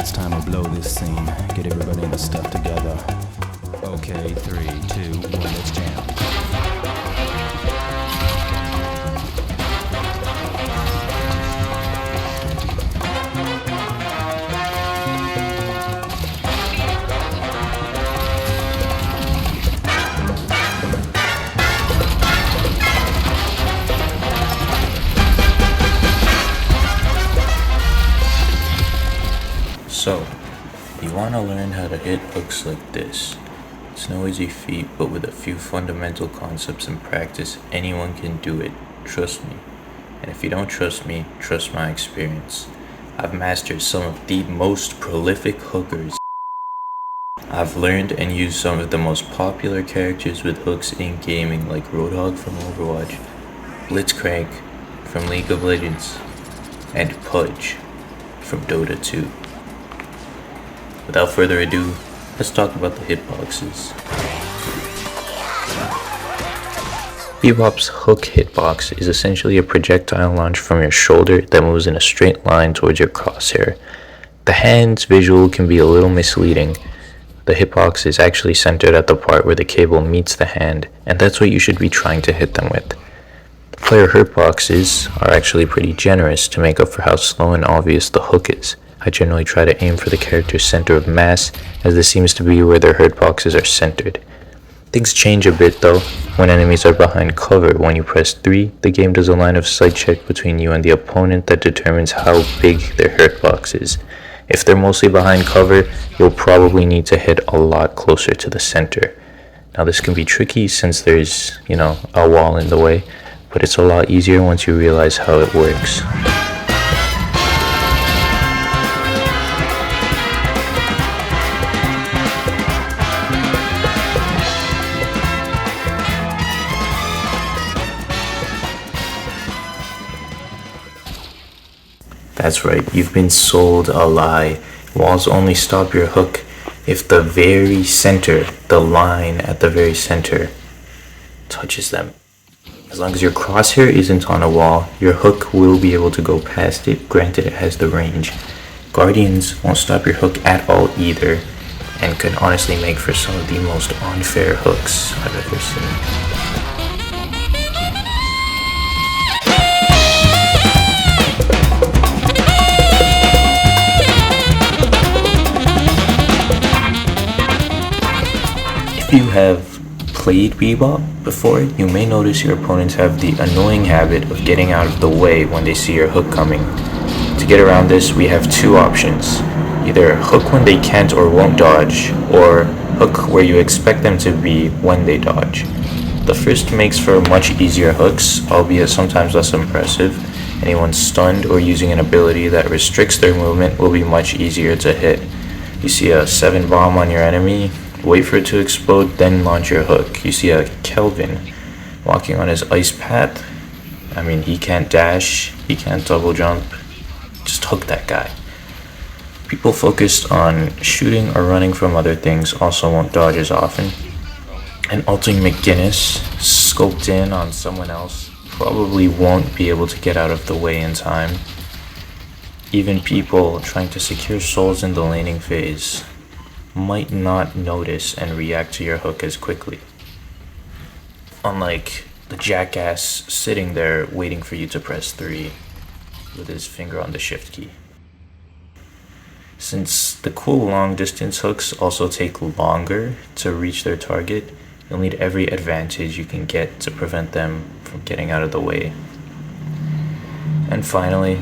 it's time to blow this scene. Get everybody in the stuff together. Okay, 3, 2, 1, let's jam. So, you want to learn how to hit hooks like this. It's no easy feat, but with a few fundamental concepts and practice, anyone can do it. Trust me. And if you don't trust me, trust my experience. I've mastered some of the most prolific hookers. I've learned and used some of the most popular characters with hooks in gaming, like Roadhog from Overwatch, Blitzcrank from League of Legends, and Pudge from Dota 2. Without further ado, let's talk about the hitboxes. Bebop's hook hitbox is essentially a projectile launch from your shoulder that moves in a straight line towards your crosshair. The hand's visual can be a little misleading. The hitbox is actually centered at the part where the cable meets the hand, and that's what you should be trying to hit them with. Player hitboxes are actually pretty generous to make up for how slow and obvious the hook is. I generally try to aim for the character's center of mass, as this seems to be where their hitboxes are centered. Things change a bit though. When enemies are behind cover, when you press 3, the game does a line of sight check between you and the opponent that determines how big their hitbox is. If they're mostly behind cover, you'll probably need to hit a lot closer to the center. Now this can be tricky since there's, a wall in the way, but it's a lot easier once you realize how it works. That's right, you've been sold a lie. Walls only stop your hook if the very center, the line at the very center, touches them. As long as your crosshair isn't on a wall, your hook will be able to go past it, granted it has the range. Guardians won't stop your hook at all either, and can honestly make for some of the most unfair hooks I've ever seen. If you have played Bebop before, you may notice your opponents have the annoying habit of getting out of the way when they see your hook coming. To get around this, we have two options. Either hook when they can't or won't dodge, or hook where you expect them to be when they dodge. The first makes for much easier hooks, albeit sometimes less impressive. Anyone stunned or using an ability that restricts their movement will be much easier to hit. You see a 7 bomb on your enemy, wait for it to explode, then launch your hook. You see a Kelvin walking on his ice path. He can't dash, he can't double jump. Just hook that guy. People focused on shooting or running from other things also won't dodge as often. And ulting McGinnis, scoped in on someone else, probably won't be able to get out of the way in time. Even people trying to secure souls in the laning phase might not notice and react to your hook as quickly. Unlike the jackass sitting there waiting for you to press 3 with his finger on the shift key. Since the cool long distance hooks also take longer to reach their target, you'll need every advantage you can get to prevent them from getting out of the way. And finally,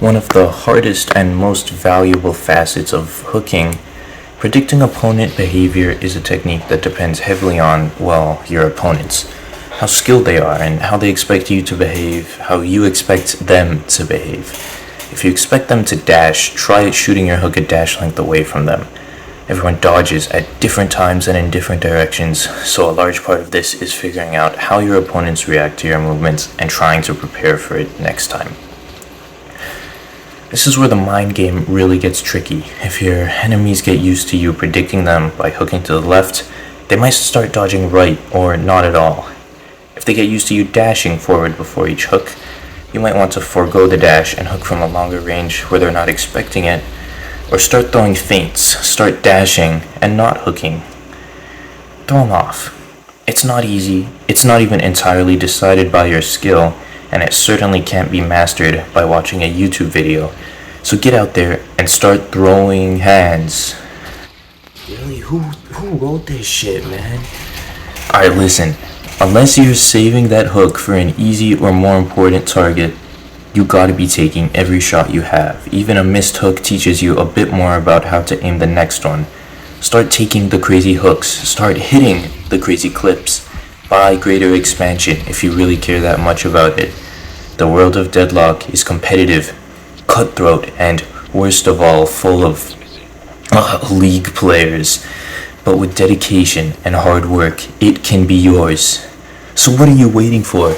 one of the hardest and most valuable facets of hooking, predicting opponent behavior is a technique that depends heavily on, your opponents. How skilled they are and how they expect you to behave, how you expect them to behave. If you expect them to dash, try shooting your hook a dash length away from them. Everyone dodges at different times and in different directions, so a large part of this is figuring out how your opponents react to your movements and trying to prepare for it next time. This is where the mind game really gets tricky. If your enemies get used to you predicting them by hooking to the left, they might start dodging right or not at all. If they get used to you dashing forward before each hook, you might want to forego the dash and hook from a longer range where they're not expecting it, or start throwing feints, start dashing and not hooking. Throw them off. It's not easy, it's not even entirely decided by your skill, and it certainly can't be mastered by watching a YouTube video. So get out there and start throwing hands. Really? Who wrote this shit, man? Alright, listen. Unless you're saving that hook for an easy or more important target, you gotta be taking every shot you have. Even a missed hook teaches you a bit more about how to aim the next one. Start taking the crazy hooks. Start hitting the crazy clips. Buy greater expansion if you really care that much about it. The world of Deadlock is competitive, cutthroat, and worst of all, full of league players. But with dedication and hard work, it can be yours. So what are you waiting for?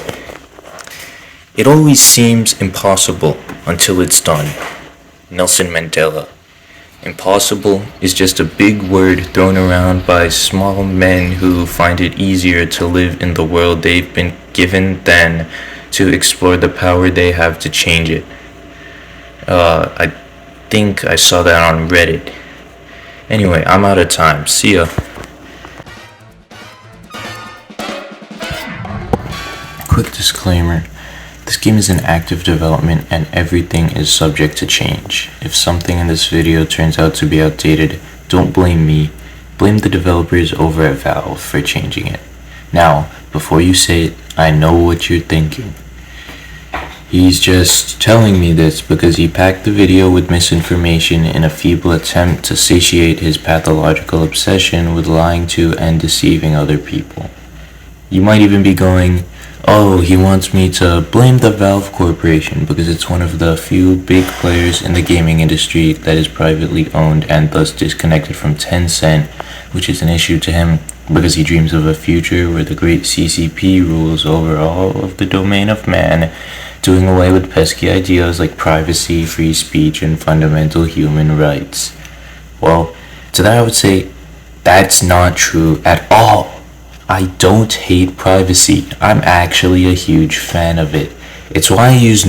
It always seems impossible until it's done. Nelson Mandela. Impossible is just a big word thrown around by small men who find it easier to live in the world they've been given than to explore the power they have to change it. I think I saw that on Reddit. Anyway, I'm out of time. See ya. Quick disclaimer. This game is in active development and everything is subject to change. If something in this video turns out to be outdated, don't blame me. Blame the developers over at Valve for changing it. Now, before you say it, I know what you're thinking. He's just telling me this because he packed the video with misinformation in a feeble attempt to satiate his pathological obsession with lying to and deceiving other people. You might even be going, oh, he wants me to blame the Valve Corporation because it's one of the few big players in the gaming industry that is privately owned and thus disconnected from Tencent, which is an issue to him because he dreams of a future where the great CCP rules over all of the domain of man, doing away with pesky ideas like privacy, free speech, and fundamental human rights. Well, to that I would say, that's not true at all. I don't hate privacy. I'm actually a huge fan of it. It's why I use